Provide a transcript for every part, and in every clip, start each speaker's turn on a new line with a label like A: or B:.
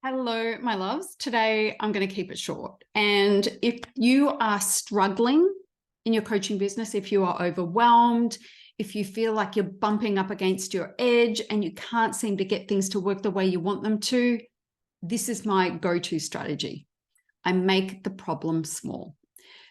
A: Hello, my loves. Today, I'm going to keep it short. And if you are struggling in your coaching business, if you are overwhelmed, if you feel like you're bumping up against your edge and you can't seem to get things to work the way you want them to, this is my go-to strategy. I make the problem small.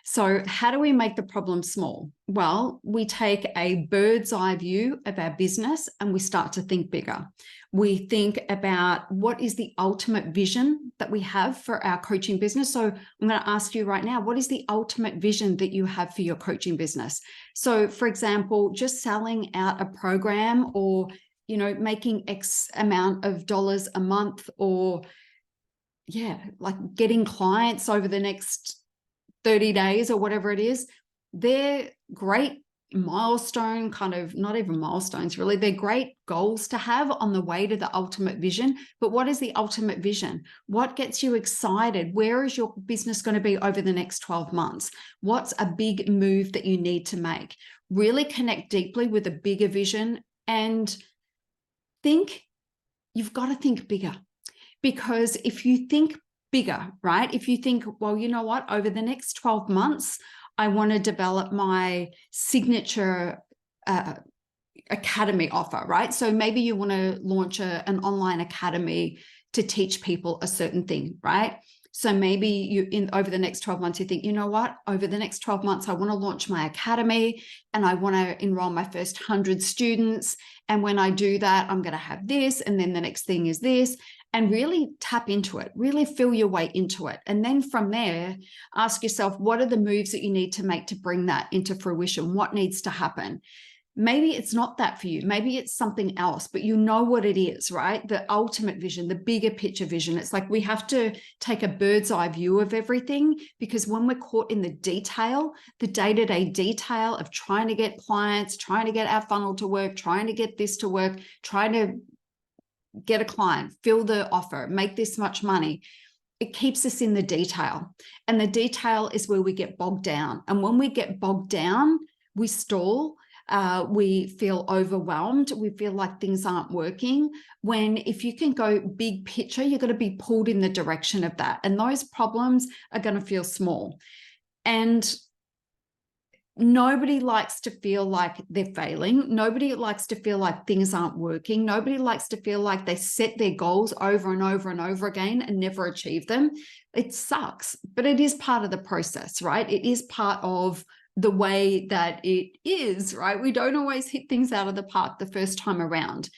A: So how do we make the problem small? Well, we take a bird's eye view of our business and we start to think bigger. We think about what is the ultimate vision that we have for our coaching business. So I'm going to ask you right now, what is the ultimate vision that you have for your coaching business? So for example, just selling out a program or, making X amount of dollars a month or like getting clients over the next 30 days or whatever it is, they're great milestone, kind of not even milestones really, they're great goals to have on the way to the ultimate vision. But what is the ultimate vision? What gets you excited? Where is your business going to be over the next 12 months? What's a big move that you need to make? Really connect deeply with a bigger vision and you've got to think bigger. Because if you think bigger, right? If you think, well, you know what, over the next 12 months, I want to develop my signature academy offer, right? So maybe you want to launch an online academy to teach people a certain thing, right? So maybe over the next 12 months, you think, you know what, over the next 12 months, I want to launch my academy and I want to enroll my first 100 students. And when I do that, I'm going to have this. And then the next thing is this. And really tap into it, really feel your way into it. And then from there, ask yourself, what are the moves that you need to make to bring that into fruition? What needs to happen? Maybe it's not that for you. Maybe it's something else, but you know what it is, right? The ultimate vision, the bigger picture vision. It's like we have to take a bird's eye view of everything, because when we're caught in the detail, the day-to-day detail of trying to get clients, trying to get our funnel to work, trying to get this to work, trying to get a client, fill the offer, make this much money. It keeps us in the detail. And the detail is where we get bogged down. And when we get bogged down, we stall. We feel overwhelmed. We feel like things aren't working. When if you can go big picture, you're going to be pulled in the direction of that. And those problems are going to feel small. And nobody likes to feel like they're failing. Nobody likes to feel like things aren't working. Nobody likes to feel like they set their goals over and over and over again and never achieve them. It sucks, but it is part of the process, right? It is part of the way that it is, right? We don't always hit things out of the park the first time around.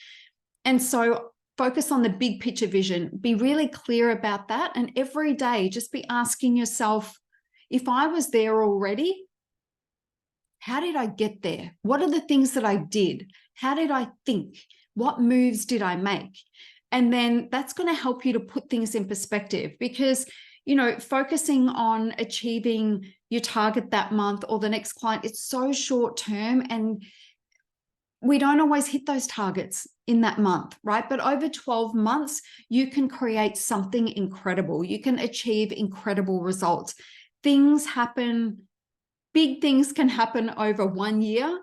A: And so focus on the big picture vision. Be really clear about that. And every day, just be asking yourself, if I was there already, how did I get there? What are the things that I did? How did I think? What moves did I make? And then that's going to help you to put things in perspective, because, focusing on achieving your target that month or the next client, it's so short term and we don't always hit those targets in that month, right? But over 12 months, you can create something incredible. You can achieve incredible results. Things happen. Big things can happen over 1 year,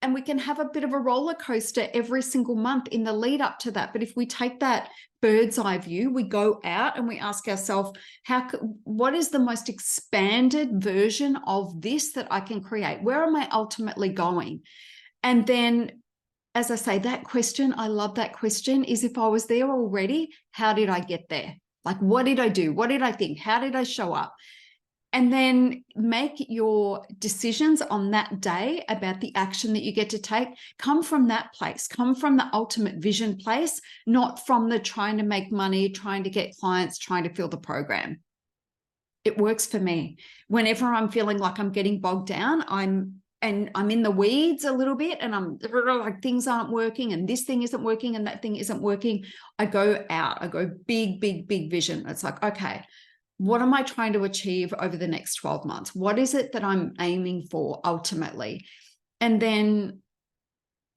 A: and we can have a bit of a roller coaster every single month in the lead up to that. But if we take that bird's eye view, we go out and we ask ourselves, what is the most expanded version of this that I can create? Where am I ultimately going? And then, as I say, that question, I love that question, is if I was there already, how did I get there? Like, what did I do? What did I think? How did I show up? And then make your decisions on that day about the action that you get to take come from that place, come from the ultimate vision place, not from the trying to make money, trying to get clients, trying to fill the program. It works for me. Whenever I'm feeling like I'm getting bogged down, I'm in the weeds a little bit and I'm like, things aren't working and this thing isn't working and that thing isn't working. I go out, I go big, big, big vision. It's like, okay, what am I trying to achieve over the next 12 months? What is it that I'm aiming for ultimately? And then,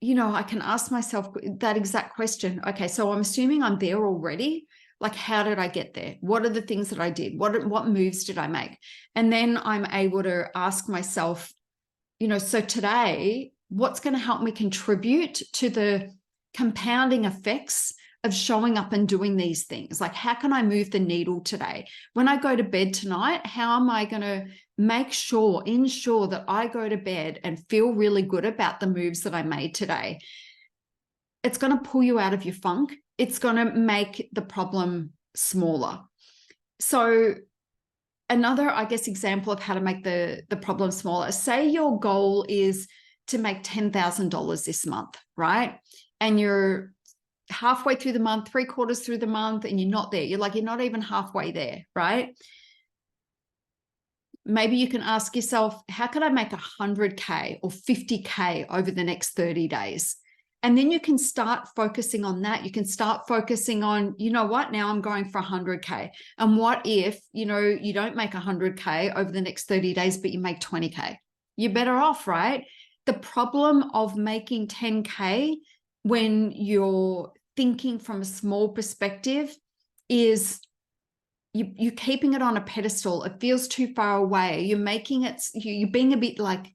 A: I can ask myself that exact question. Okay, so I'm assuming I'm there already. Like, how did I get there? What are the things that I did? What moves did I make? And then I'm able to ask myself, so today, what's going to help me contribute to the compounding effects of showing up and doing these things. Like, how can I move the needle today? When I go to bed tonight, how am I going to ensure that I go to bed and feel really good about the moves that I made today? It's going to pull you out of your funk. It's going to make the problem smaller. So another, I guess, example of how to make the problem smaller, say your goal is to make $10,000 this month, right? And you're halfway through the month, 3/4 through the month, and you're not there. You're not even halfway there, right? Maybe you can ask yourself, how can I make 100K or 50K over the next 30 days? And then you can start focusing on that. You can start focusing on, you know what, now I'm going for 100K. And what if, you don't make 100K over the next 30 days, but you make 20K? You're better off, right? The problem of making 10K when you're thinking from a small perspective is you're keeping it on a pedestal. It feels too far away. You're making it, you're being a bit like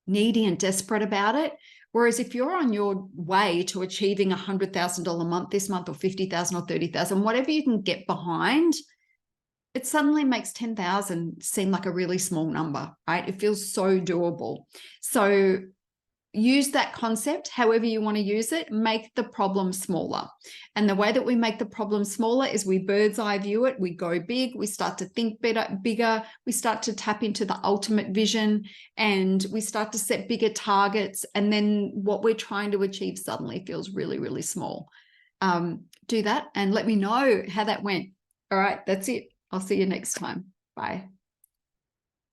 A: needy and desperate about it. Whereas if you're on your way to achieving $100,000 a month this month, or 50,000 or 30,000, whatever you can get behind, it suddenly makes 10,000 seem like a really small number, right? It feels so doable. So use that concept however you want to use it. Make the problem smaller. And the way that we make the problem smaller is we bird's eye view it. We go big. We start to think bigger. We start to tap into the ultimate vision, and we start to set bigger targets. And then what we're trying to achieve suddenly feels really, really small. Do that and let me know how that went. All right, that's it. I'll see you next time. Bye.